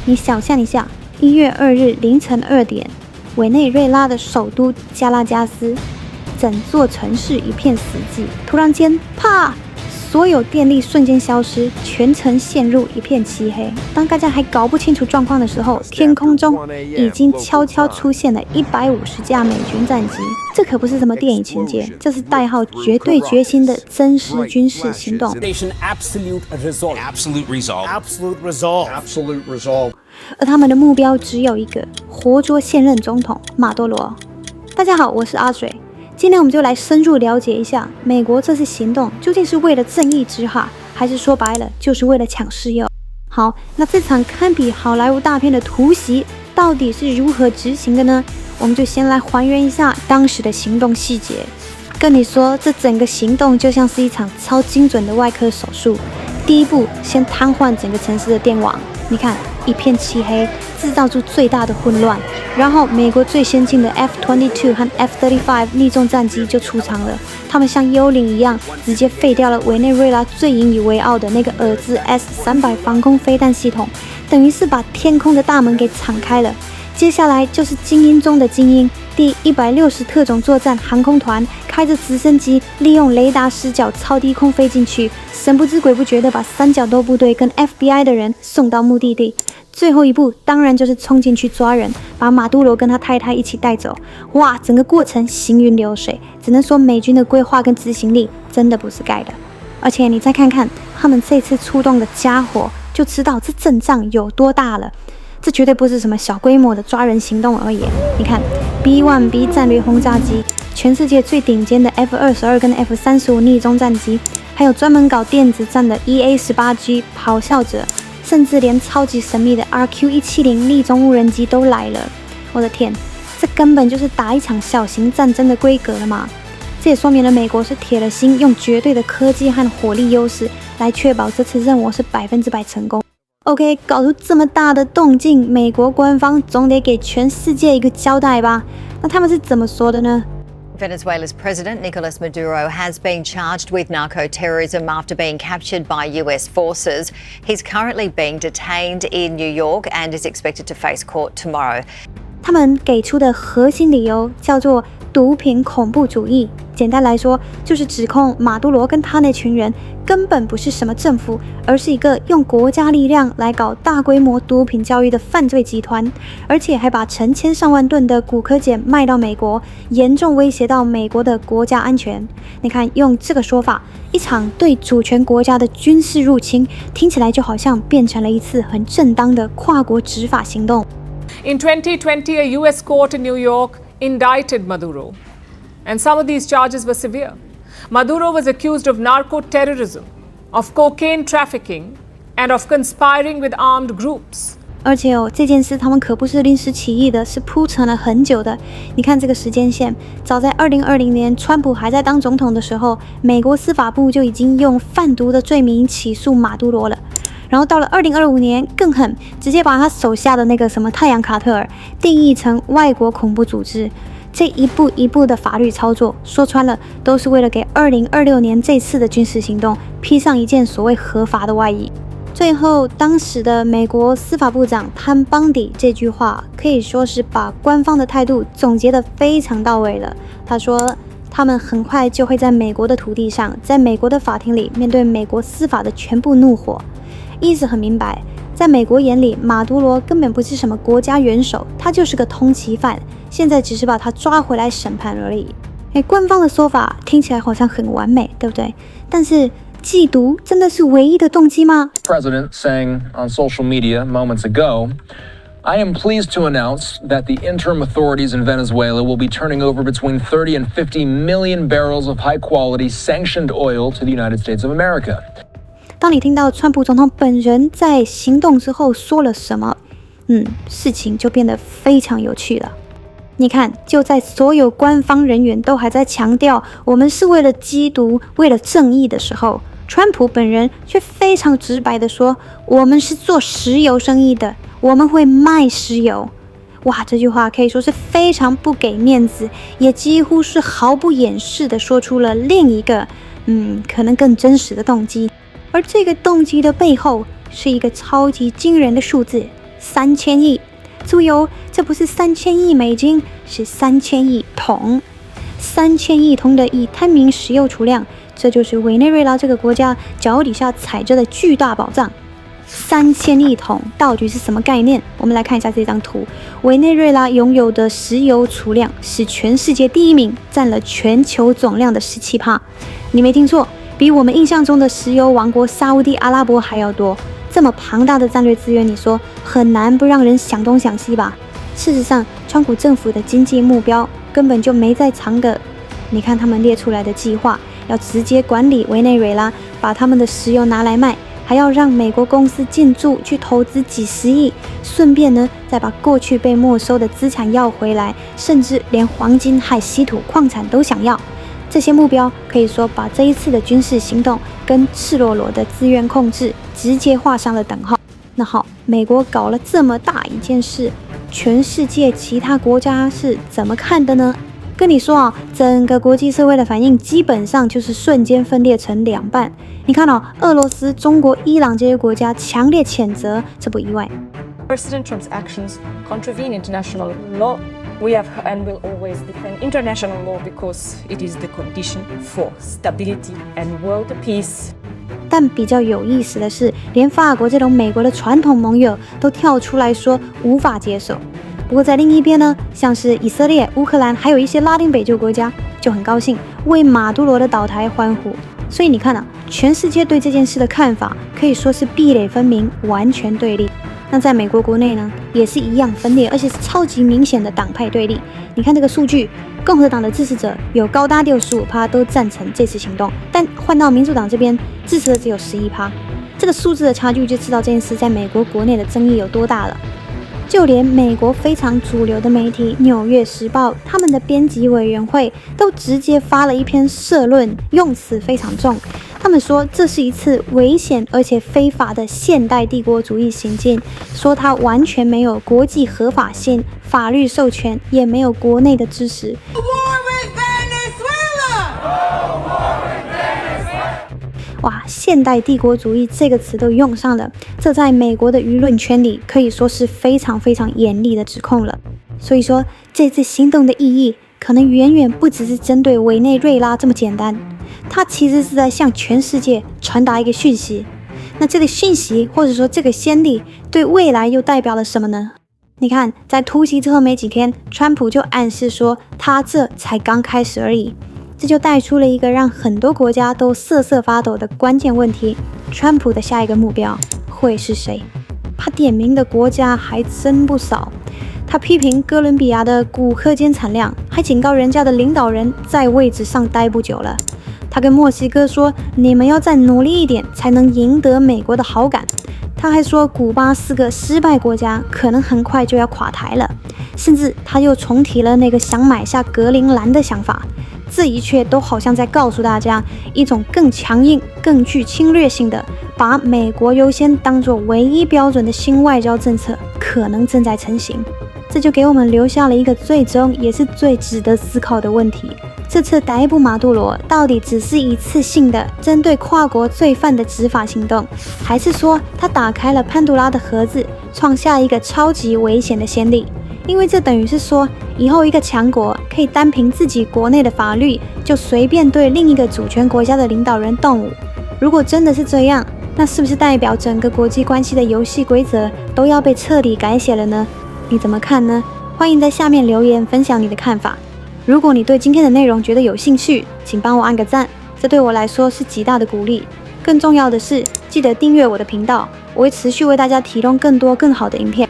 你想象一下，1月2日凌晨2点，委内瑞拉的首都加拉加斯，整座城市一片死寂。突然间，啪！所有电力瞬间消失，全城陷入一片漆黑。当大家还搞不清楚状况的时候，天空中已经悄悄出现了150架美军战机。这可不是什么电影情节，这是代号“绝对决心”的真实军事行动。而他们的目标只有一个：活捉现任总统马多罗。大家好，我是阿水。今天我们就来深入了解一下，美国这次行动究竟是为了正义之下，还是说白了就是为了抢石油？好，那这场堪比好莱坞大片的突袭到底是如何执行的呢？我们就先来还原一下当时的行动细节。跟你说，这整个行动就像是一场超精准的外科手术。第一步，先瘫痪整个城市的电网，你看一片漆黑，制造出最大的混乱。然后，美国最先进的 F-22 和 F-35 逆重战机就出场了，他们像幽灵一样，直接废掉了委内瑞拉最引以为傲的那个尔兹 S-300 防空飞弹系统，等于是把天空的大门给敞开了。接下来就是精英中的精英，第160特种作战航空团开着直升机，利用雷达视角超低空飞进去，神不知鬼不觉地把三角洲部队跟 FBI 的人送到目的地。最后一步当然就是冲进去抓人，把马杜罗跟他太太一起带走。哇，整个过程行云流水，只能说美军的规划跟执行力真的不是盖的。而且你再看看他们这次出动的家伙，就知道这阵仗有多大了。这绝对不是什么小规模的抓人行动而已。你看 B-1B 战略轰炸机，全世界最顶尖的 F-22 跟 F-35 逆中战机，还有专门搞电子战的 EA-18G 咆哮者，甚至连超级神秘的 RQ-170 逆中无人机都来了。我的天，这根本就是打一场小型战争的规格了嘛！这也说明了美国是铁了心用绝对的科技和火力优势来确保这次任务是100%成功。OK， 搞出这么大的动静，美国官方总得给全世界一个交代吧？那他们是怎么说的呢？Venezuela's President Nicolas Maduro has been charged with narco-terrorism after being captured by US forces. He's currently being detained in New York and is expected to face court tomorrow. 他们给出的核心理由叫做毒品恐怖主义，简单来说就是指控马杜罗跟他那群人根本不是什么政府，而是一个用国家力量来搞大规模毒品交易的犯罪集团，而且还把成千上万吨的古柯碱卖到美国，严重威胁到美国的国家安全。你看，用这个说法，一场对主权国家的军事入侵，听起来就好像变成了一次很正当的跨国执法行动。In 2020, a US court in New York indicted Maduro, and some of these charges were severe. Maduro was accused of narco-terrorism, of cocaine trafficking, and of conspiring with armed groups. 而且这件事他们可不是临时起意的，是铺陈了很久的。你看这个时间线，早在2020年，川普还在当总统的时候，美国司法部就已经用贩毒的罪名起诉马杜罗了。然后到了2025年更狠，直接把他手下的那个什么太阳卡特尔定义成外国恐怖组织。这一步一步的法律操作，说穿了都是为了给2026年这次的军事行动披上一件所谓合法的外衣。最后，当时的美国司法部长潘邦迪这句话可以说是把官方的态度总结得非常到位了。他说，他们很快就会在美国的土地上，在美国的法庭里面对美国司法的全部怒火。意思很明白，在美国眼里，马杜罗根本不是什么国家元首，他就是个通缉犯，现在只是把他抓回来审判而已。官方的说法听起来好像很完美，对不对？但是缉毒真的是唯一的动机吗？ President saying on social media moments ago, I am pleased to announce that the interim authorities in Venezuela will be turning over between 30 and 50 million barrels of high-quality sanctioned oil to the United States of America. 当你听到川普总统本人在行动之后说了什么，事情就变得非常有趣了。你看，就在所有官方人员都还在强调我们是为了缉毒、为了正义的时候，川普本人却非常直白地说，我们是做石油生意的，我们会卖石油。哇，这句话可以说是非常不给面子，也几乎是毫不掩饰地说出了另一个可能更真实的动机。而这个动机的背后是一个超级惊人的数字3000亿。注意哦，这不是3000亿美金，是3000亿桶。3000亿桶的已探明石油储量，这就是委内瑞拉这个国家脚底下踩着的巨大宝藏。3000亿桶到底是什么概念？我们来看一下这张图。委内瑞拉拥有的石油储量是全世界第1名，占了全球总量的17%。你没听错，比我们印象中的石油王国沙烏地阿拉伯还要多。这么庞大的战略资源，你说很难不让人想东想西吧？事实上，川普政府的经济目标根本就没在藏的。你看他们列出来的计划，要直接管理委内瑞拉，把他们的石油拿来卖，还要让美国公司进驻去投资几十亿，顺便呢再把过去被没收的资产要回来，甚至连黄金和稀土矿产都想要。这些目标可以说把这一次的军事行动跟赤裸裸的资源控制直接画上了等号。那好，美国搞了这么大一件事，全世界其他国家是怎么看的呢？跟你说啊，整个国际社会的反应基本上就是瞬间分裂成2半。你看俄罗斯、中国、伊朗这些国家强烈谴责，这不意外。President Trump's actions contravene international law. We have and will always defend international law because it is the condition for stability and world peace. 但比较有意思的是，连法国这种美国的传统盟友都跳出来说无法接受。不过在另一边呢，像是以色列、乌克兰，还有一些拉丁美洲国家就很高兴，为马杜罗的倒台欢呼。所以你看全世界对这件事的看法可以说是壁垒分明，完全对立。那在美国国内呢，也是一样分裂，而且是超级明显的党派对立。你看这个数据，共和党的支持者有高达65%都赞成这次行动，但换到民主党这边，支持的只有11%。这个数字的差距就知道这件事在美国国内的争议有多大了。就连美国非常主流的媒体《纽约时报》，他们的编辑委员会都直接发了一篇社论，用词非常重。他们说这是一次危险而且非法的现代帝国主义行径，说它完全没有国际合法性、法律授权，也没有国内的支持。哇，现代帝国主义这个词都用上了，这在美国的舆论圈里可以说是非常非常严厉的指控了。所以说，这次行动的意义可能远远不只是针对委内瑞拉这么简单，它其实是在向全世界传达一个讯息。那这个讯息或者说这个先例对未来又代表了什么呢？你看，在突袭之后没几天，川普就暗示说他这才刚开始而已。这就带出了一个让很多国家都瑟瑟发抖的关键问题：川普的下一个目标会是谁？他点名的国家还真不少。他批评哥伦比亚的古柯碱产量，还警告人家的领导人在位置上待不久了。他跟墨西哥说，你们要再努力一点，才能赢得美国的好感。他还说，古巴是个失败国家，可能很快就要垮台了。甚至他又重提了那个想买下格陵兰的想法。这一切都好像在告诉大家，一种更强硬、更具侵略性的把美国优先当作唯一标准的新外交政策可能正在成型。这就给我们留下了一个最终也是最值得思考的问题：这次逮捕马杜罗到底只是一次性的针对跨国罪犯的执法行动，还是说他打开了潘多拉的盒子，创下一个超级危险的先例？因为这等于是说，以后一个强国可以单凭自己国内的法律就随便对另一个主权国家的领导人动武。如果真的是这样，那是不是代表整个国际关系的游戏规则都要被彻底改写了呢？你怎么看呢？欢迎在下面留言分享你的看法。如果你对今天的内容觉得有兴趣，请帮我按个赞，这对我来说是极大的鼓励。更重要的是，记得订阅我的频道，我会持续为大家提供更多更好的影片。